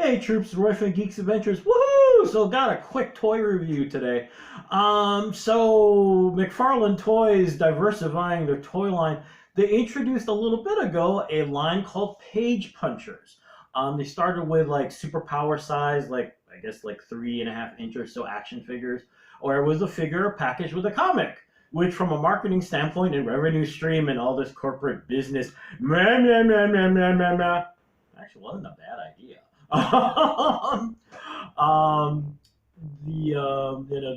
Hey troops, Royfin Geeks Adventures, woohoo! So got a quick toy review today. So McFarlane Toys diversifying their toy line. They introduced a little bit ago a line called Page Punchers. They started with like superpower size, like I guess like 3.5 inch or so action figures, or it was a figure packaged with a comic. Which, from a marketing standpoint and revenue stream and all this corporate business, meh, meh, meh, meh, meh, meh, meh, actually wasn't a bad idea.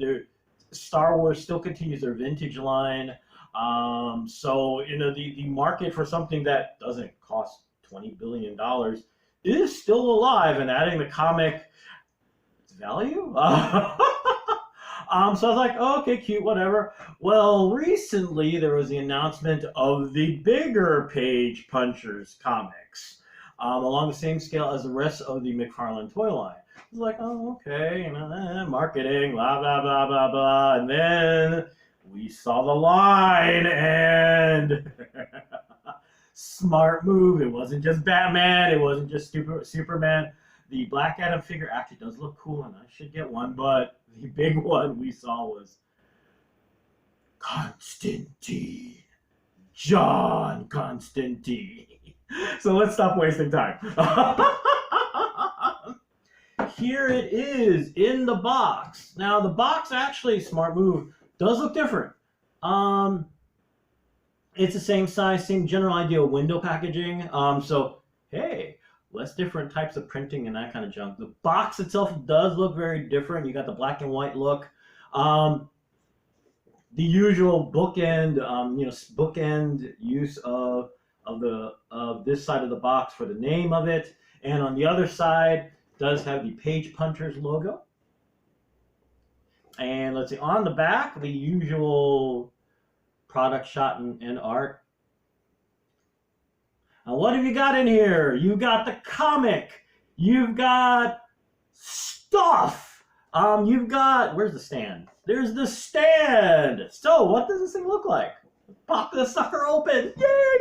Their Star Wars still continues their vintage line. The market for something that doesn't cost $20 billion is still alive, and adding the comic value. So I was like, oh, okay, cute, whatever. Well, recently there was the announcement of the bigger Page Punchers comics, along the same scale as the rest of the McFarlane toy line. I was like, oh, okay, marketing, blah, blah, blah, blah, blah. And then we saw the line, and smart move. It wasn't just Batman. It wasn't just Superman. The Black Adam figure actually does look cool, and I should get one, but the big one we saw was Constantine. John Constantine. So let's stop wasting time. Here it is in the box. Now the box actually, smart move, does look different. It's the same size, same general idea of window packaging. So hey, less different types of printing and that kind of junk. The box itself does look very different. You got the black and white look. The usual bookend, bookend use of this side of the box for the name of it, and on the other side does have the Page Punchers logo. And let's see, on the back, the usual product shot and art. Now, what have you got in here? You got the comic. You've got stuff. You've got, where's the stand? There's the stand. So, what does this thing look like? Pop this sucker open. Yay!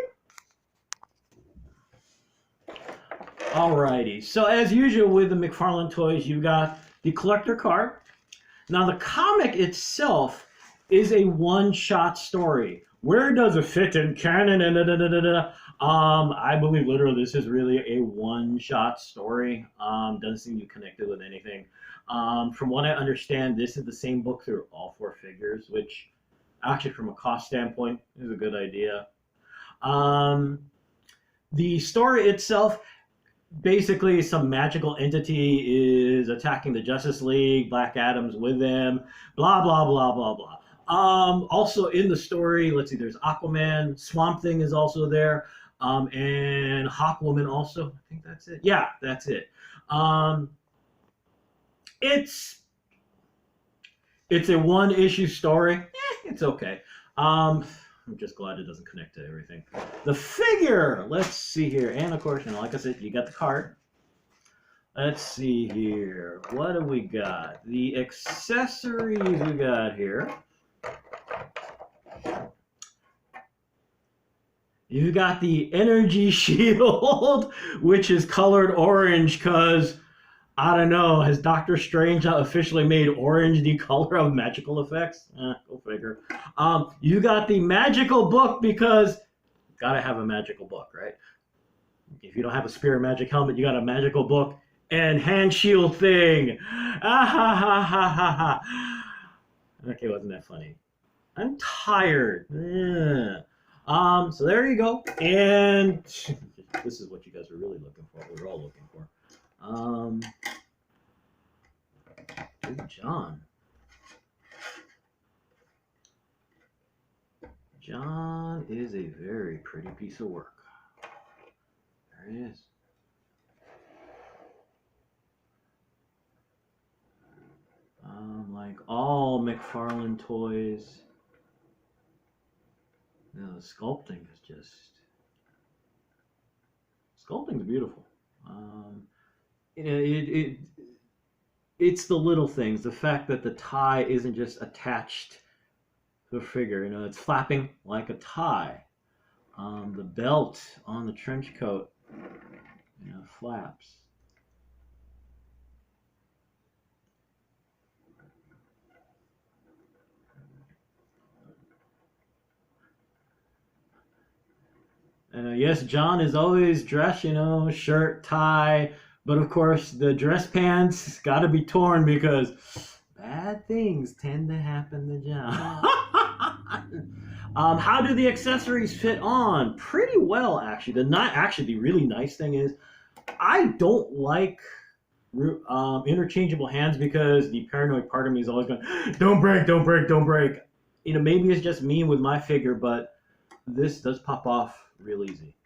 Alrighty. So, as usual with the McFarlane toys, you got the collector card. Now, the comic itself is a one-shot story. Where does it fit in canon? I believe literally this is really a one-shot story. Doesn't seem to be connected with anything. From what I understand, this is the same book through all 4 figures, which actually from a cost standpoint is a good idea. The story itself, basically some magical entity is attacking the Justice League, Black Adam's with them, blah, blah, blah, blah, blah. Also in the story, let's see, there's Aquaman, Swamp Thing is also there, and Hawkwoman also. I think that's it. Yeah, that's it. It's a one-issue story. It's okay. I'm just glad it doesn't connect to everything. The figure, let's see here. And of course, like I said, you got the card. Let's see here. What do we got? The accessories we got here. You got the energy shield, which is colored orange because, I don't know, has Doctor Strange officially made orange the color of magical effects? Go figure. You got the magical book because you gotta have a magical book, right? If you don't have a Spirit Magic helmet, you got a magical book and hand shield thing. Ah ha ha ha ha ha. Okay, wasn't that funny? I'm tired. Yeah. So there you go. And this is what you guys are really looking for. We're all looking for. Good John. John is a very pretty piece of work. There he is. Like all McFarlane toys, the sculpting is just, sculpting's beautiful. It's the little things, the fact that the tie isn't just attached to a figure, it's flapping like a tie. The belt on the trench coat, flaps. Yes, John is always dressed, shirt, tie, but of course the dress pants got to be torn because bad things tend to happen to John. How do the accessories fit on? Pretty well, actually. The really nice thing is I don't like interchangeable hands because the paranoid part of me is always going, don't break, don't break, don't break. Maybe it's just me with my figure, but this does pop off real easily.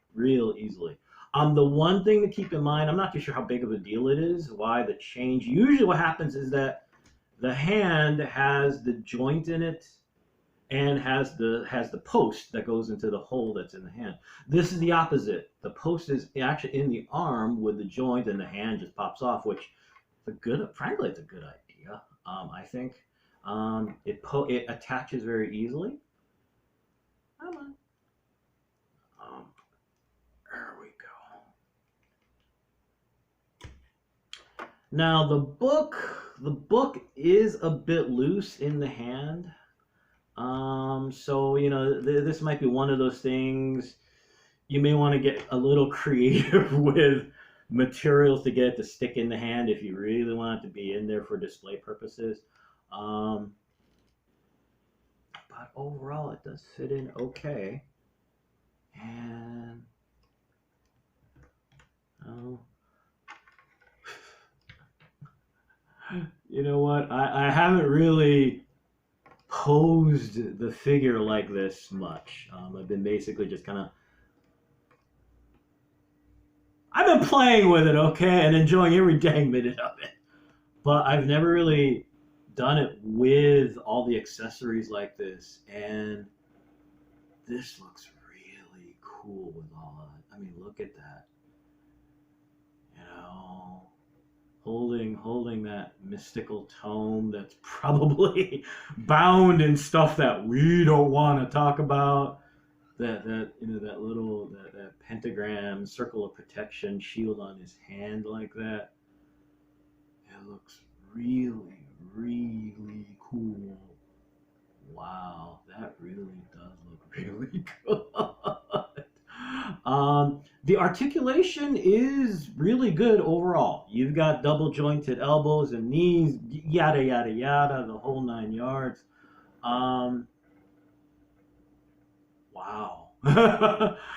The one thing to keep in mind, I'm not too sure how big of a deal it is, why the change. Usually what happens is that the hand has the joint in it and has the post that goes into the hole that's in the hand. This is the opposite. The post is actually in the arm with the joint, and the hand just pops off, which frankly, it's a good idea. I think it attaches very easily. Come on. There we go. Now the book is a bit loose in the hand. So this might be one of those things you may want to get a little creative with materials to get it to stick in the hand if you really want it to be in there for display purposes. But overall, it does fit in okay. And you know what? I haven't really posed the figure like this much. I've been basically just I've been playing with it, okay, and enjoying every dang minute of it. But I've never really done it with all the accessories like this, and this looks really cool with all of it. I mean, look at that. Holding that mystical tome that's probably bound in stuff that we don't want to talk about. That little pentagram, circle of protection, shield on his hand like that. It looks really, really cool. Wow, that really does look really good. The articulation is really good overall. You've got double jointed elbows and knees, yada yada yada, the whole 9 yards. Wow.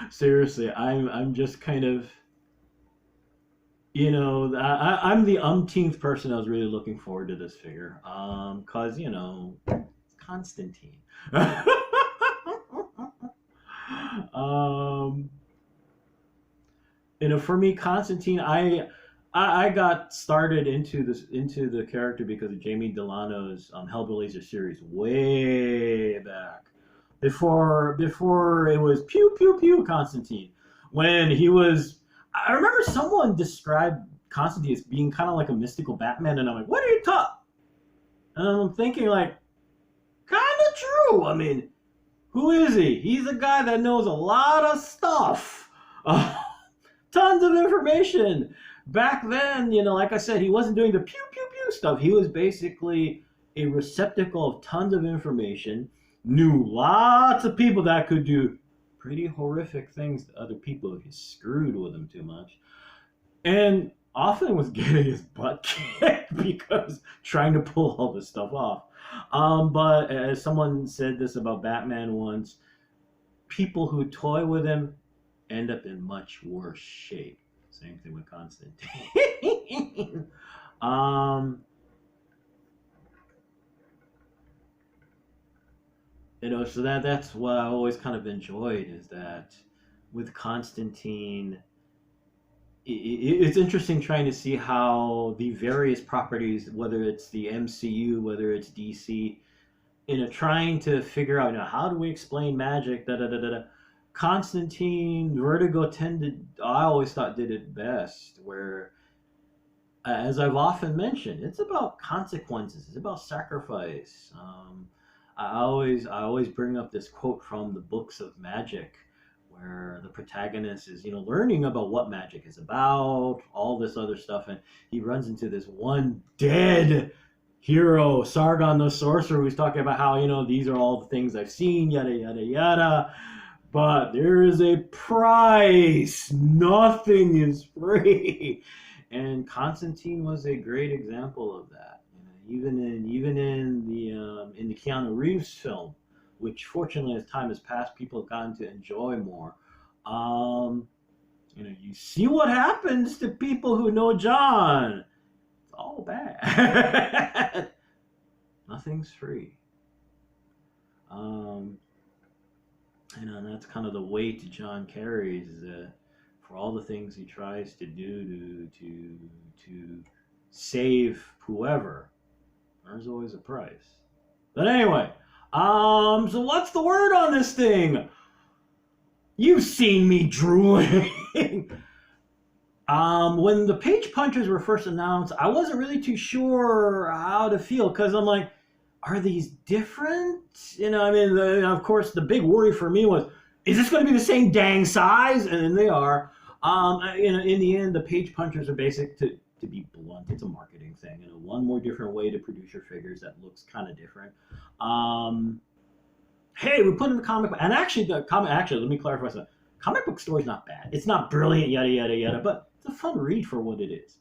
Seriously, I'm just kind of, I'm the umpteenth person I was really looking forward to this figure. Cause Constantine. For me, Constantine, I got started into the character because of Jamie Delano's Hellblazer series way back, before it was pew pew pew Constantine. When he was, I remember someone described Constantine as being kind of like a mystical Batman, and I'm like, what are you talking? And I'm thinking like, kind of true. I mean, who is he? He's a guy that knows a lot of stuff. Tons of information. Back then, like I said, he wasn't doing the pew pew pew stuff. He was basically a receptacle of tons of information, knew lots of people that could do pretty horrific things to other people if you screwed with them too much, and often was getting his butt kicked because trying to pull all this stuff off. But as someone said this about Batman once, people who toy with him end up in much worse shape. Same thing with Constantine. So that's what I always kind of enjoyed, is that with Constantine, it's interesting trying to see how the various properties, whether it's the MCU, whether it's DC, trying to figure out, how do we explain magic, Constantine, Vertigo I always thought did it best, where, as I've often mentioned, it's about consequences, it's about sacrifice. I always bring up this quote from the books of magic, where the protagonist is, learning about what magic is about, all this other stuff, and he runs into this one dead hero, Sargon the Sorcerer, who's talking about how, these are all the things I've seen, yada, yada, yada. but there is a price. Nothing is free. And Constantine was a great example of that. Even in the Keanu Reeves film, which fortunately as time has passed, people have gotten to enjoy more. Um, you see what happens to people who know John. It's all bad. Nothing's free. Um, and that's kind of the weight John carries, for all the things he tries to do to save whoever. There's always a price. But anyway, so what's the word on this thing? You've seen me drooling. When the Page Punchers were first announced, I wasn't really too sure how to feel, because I'm like, are these different? Of course, the big worry for me was, is this going to be the same dang size? And they are. In the end, the Page Punchers are basic. To be blunt, it's a marketing thing. One more different way to produce your figures that looks kind of different. Hey, we put in the comic book, and actually, let me clarify something. Comic book story is not bad. It's not brilliant, yada yada yada, but it's a fun read for what it is.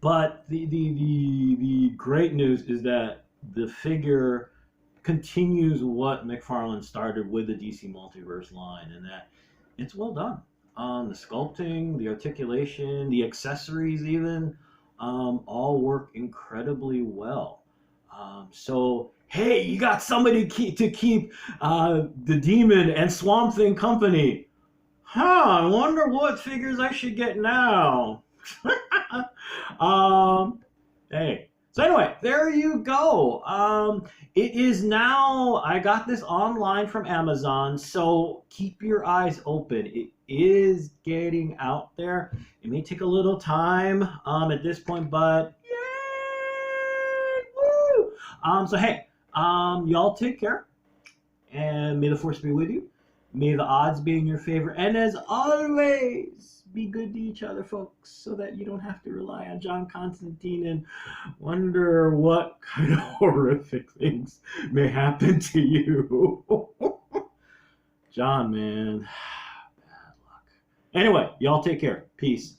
But the great news is that the figure continues what McFarlane started with the DC Multiverse line, and that it's well done. The sculpting, the articulation, the accessories even, all work incredibly well. So, hey, you got somebody to keep the Demon and Swamp Thing company. I wonder what figures I should get now. Hey. So anyway, there you go. It is now, I got this online from Amazon, so keep your eyes open. It is getting out there. It may take a little time at this point, but yay! Woo! So hey, y'all take care, and may the force be with you. May the odds be in your favor, and as always, be good to each other, folks, so that you don't have to rely on John Constantine and wonder what kind of horrific things may happen to you. John, man, bad luck. Anyway, y'all take care. Peace.